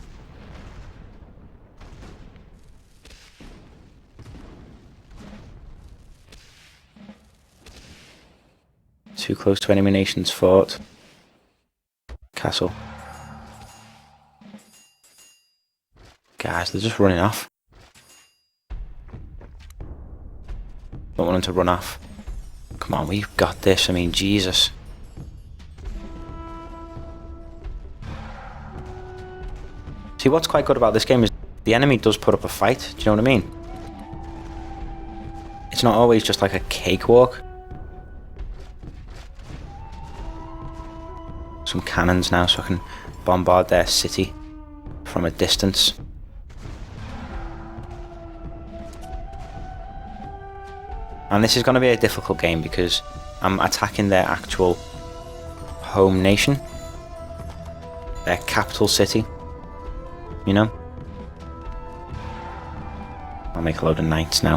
Too close to enemy nation's fort. Castle. Guys, they're just running off. Don't want them to run off. Come on, we've got this. I mean, Jesus. See, what's quite good about this game is the enemy does put up a fight, do you know what I mean? It's not always just like a cakewalk. Some cannons now so I can bombard their city from a distance. And this is going to be a difficult game because I'm attacking their actual home nation. Their capital city. You know? I'll make a load of knights now.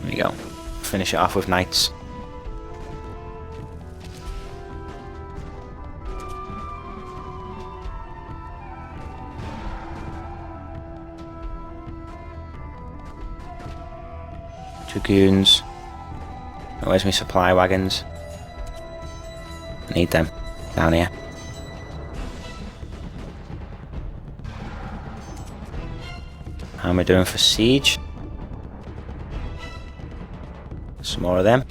There we go. Finish it off with knights. Dragoons. Where's my supply wagons? I need them down here. How am I doing for siege? Some more of them.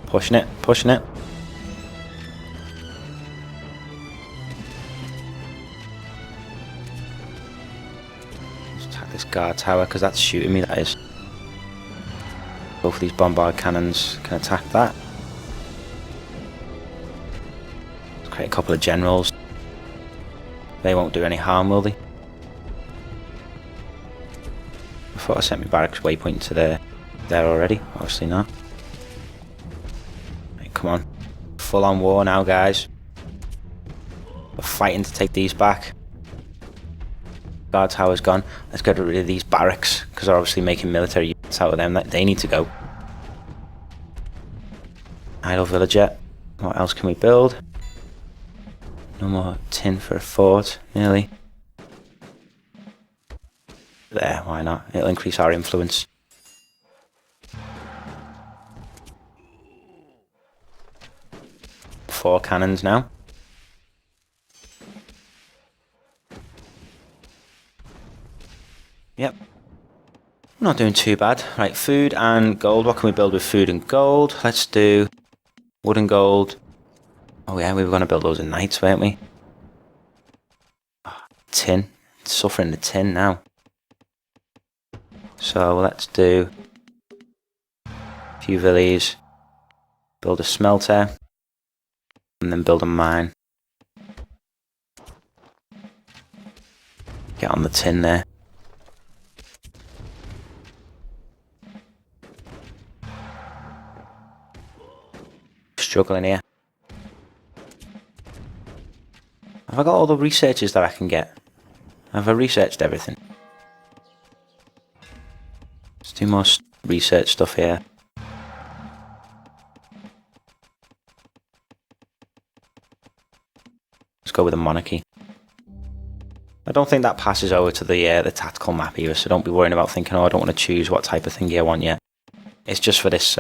Pushing it, pushing it. This guard tower because that's shooting me, that is. Both of these bombard cannons can attack that. Let's create a couple of generals. They won't do any harm, will they? I thought I sent my barracks waypoint to there already. Obviously not. Right, come on. Full on war now, guys. We're fighting to take these back. Guard tower's gone. Let's get rid of these barracks because they're obviously making military units out of them. They need to go. Idle villager. What else can we build? No more tin for a fort, nearly. There, why not? It'll increase our influence. Four cannons now. Yep. Not doing too bad. Right, food and gold. What can we build with food and gold? Let's do wood and gold. Oh yeah, we were going to build loads of knights, weren't we? Oh, tin. It's suffering the tin now. So let's do a few villas. Build a smelter. And then build a mine. Get on the tin there. Struggling here. Have I got all the researches that I can get? Have I researched everything? Let's do more research stuff here. Let's go with a monarchy. I don't think that passes over to the tactical map either, so don't be worrying about thinking, oh, I don't want to choose what type of thingy I want yet. It's just for this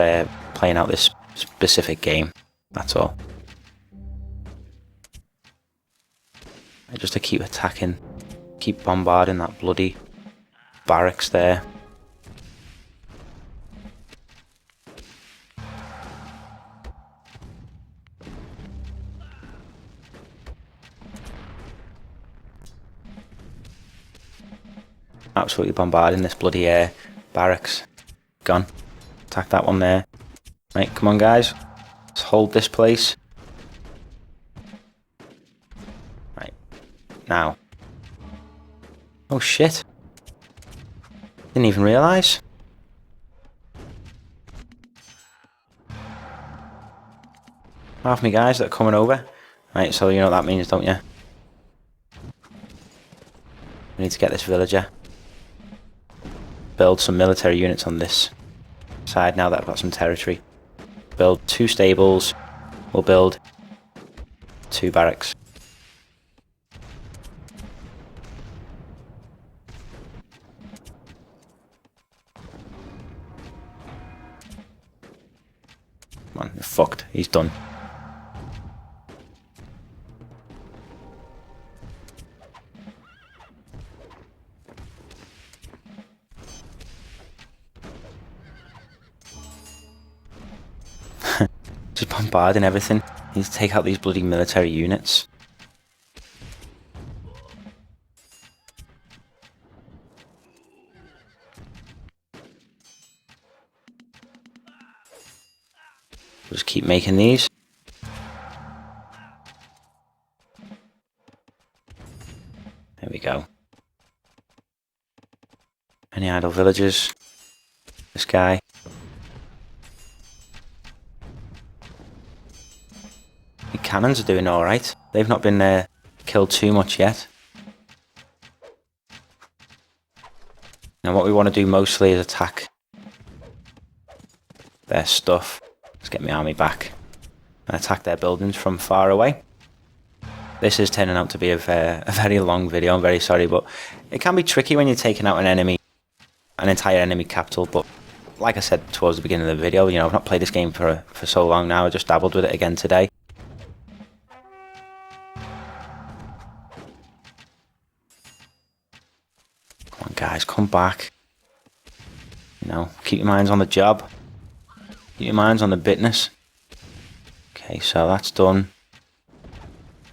playing out this specific game. That's all. Just to keep attacking, keep bombarding that bloody barracks there. Absolutely bombarding this bloody barracks. Gone. Attack that one there. Right, come on guys. Let's hold this place. Right. Now. Oh shit. Didn't even realise. Half me guys that are coming over. Right, so you know what that means, don't you? We need to get this villager. Build some military units on this side now that I've got some territory. Build 2 stables. We'll build 2 barracks. Come on, you're fucked. He's done. Just bombarding everything. Need to take out these bloody military units. Just keep making these. There we go. Any idle villagers? This guy. The cannons are doing alright. They've not been killed too much yet. Now what we want to do mostly is attack their stuff. Let's get my army back. And attack their buildings from far away. This is turning out to be a very long video, I'm very sorry, but it can be tricky when you're taking out an entire enemy capital, but like I said towards the beginning of the video, you know, I've not played this game for so long now, I just dabbled with it again today. Come on guys, come back. You know, keep your minds on the job. Keep your minds on the business. Okay, so that's done.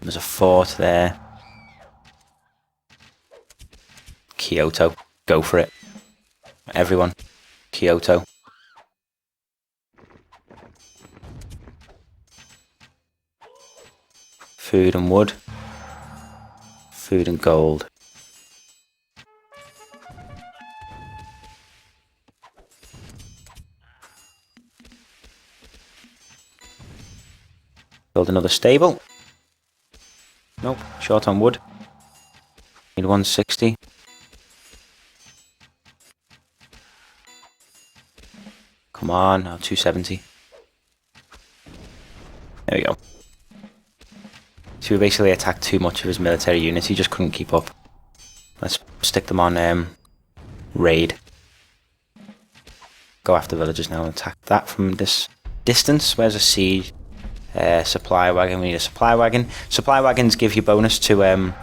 There's a fort there. Kyoto. Go for it. Everyone. Kyoto. Food and wood. Food and gold. Build another stable. Nope, short on wood. Need 160. Come on, oh, 270. There we go. So we basically attacked too much of his military units, he just couldn't keep up. Let's stick them on raid. Go after villagers now and attack that from this distance. Where's a siege? Supply wagon, we need a supply wagon. Supply wagons give you bonus to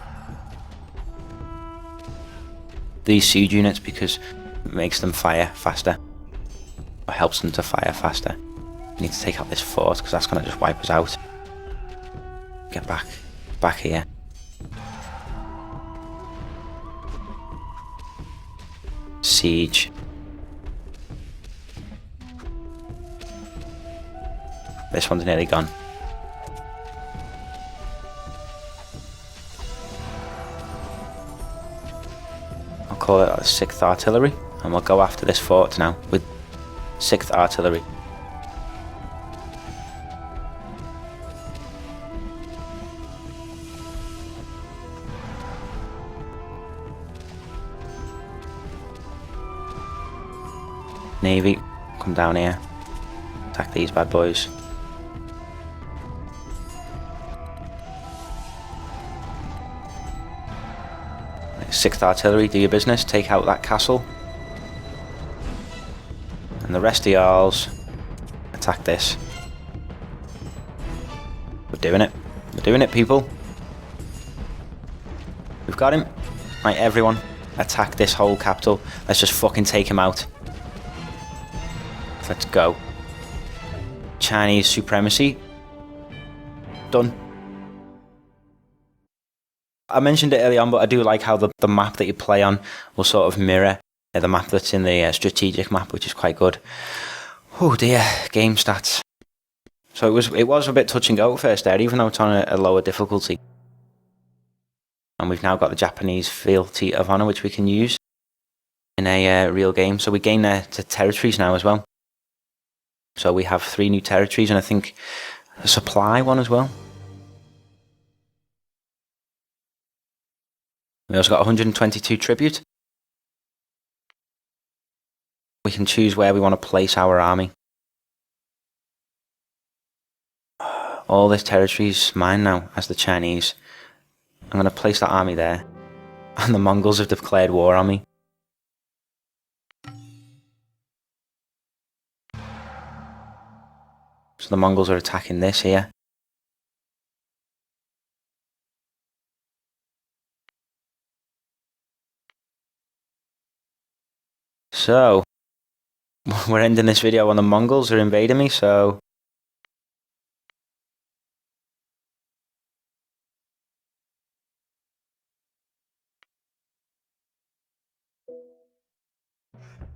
these siege units because it makes them fire faster. Or helps them to fire faster. We need to take out this fort because that's going to just wipe us out. Get back. Back here. Siege. This one's nearly gone. I'll call it the 6th Artillery, and we'll go after this fort now with 6th Artillery. Navy, come down here. Attack these bad boys. 6th Artillery, do your business, take out that castle. And the rest of y'alls, attack this. We're doing it. We're doing it, people. We've got him. Right, everyone, attack this whole capital. Let's just fucking take him out. Let's go. Chinese supremacy. Done. I mentioned it early on, but I do like how the map that you play on will sort of mirror the map that's in the strategic map, which is quite good. Oh dear, game stats. So it was a bit touch and go at first there, even though it's on a lower difficulty. And we've now got the Japanese fealty of honour, which we can use in a real game. So we gain the territories now as well. So we have 3 new territories, and I think a supply one as well. We also got 122 tribute. We can choose where we want to place our army. All this territory is mine now as the Chinese. I'm going to place that army there. And the Mongols have declared war on me. So the Mongols are attacking this here. So, we're ending this video when the Mongols are invading me, so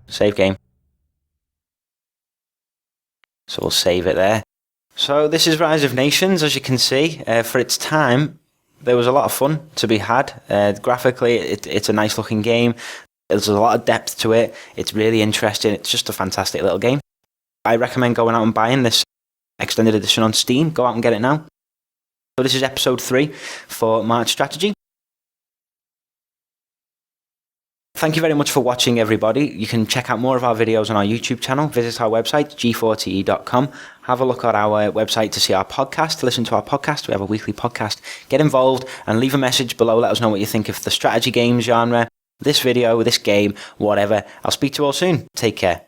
Save game. So we'll save it there. So this is Rise of Nations, as you can see. For its time, there was a lot of fun to be had. Graphically, it's a nice looking game. There's a lot of depth to it. It's really interesting. It's just a fantastic little game. I recommend going out and buying this extended edition on Steam. Go out and get it now. So this is episode 3 for March Strategy. Thank you very much for watching, everybody. You can check out more of our videos on our YouTube channel. Visit our website, g4te.com. Have a look at our website to see our podcast, to listen to our podcast. We have a weekly podcast. Get involved and leave a message below. Let us know what you think of the strategy game genre, this video, this game, whatever. I'll speak to you all soon. Take care.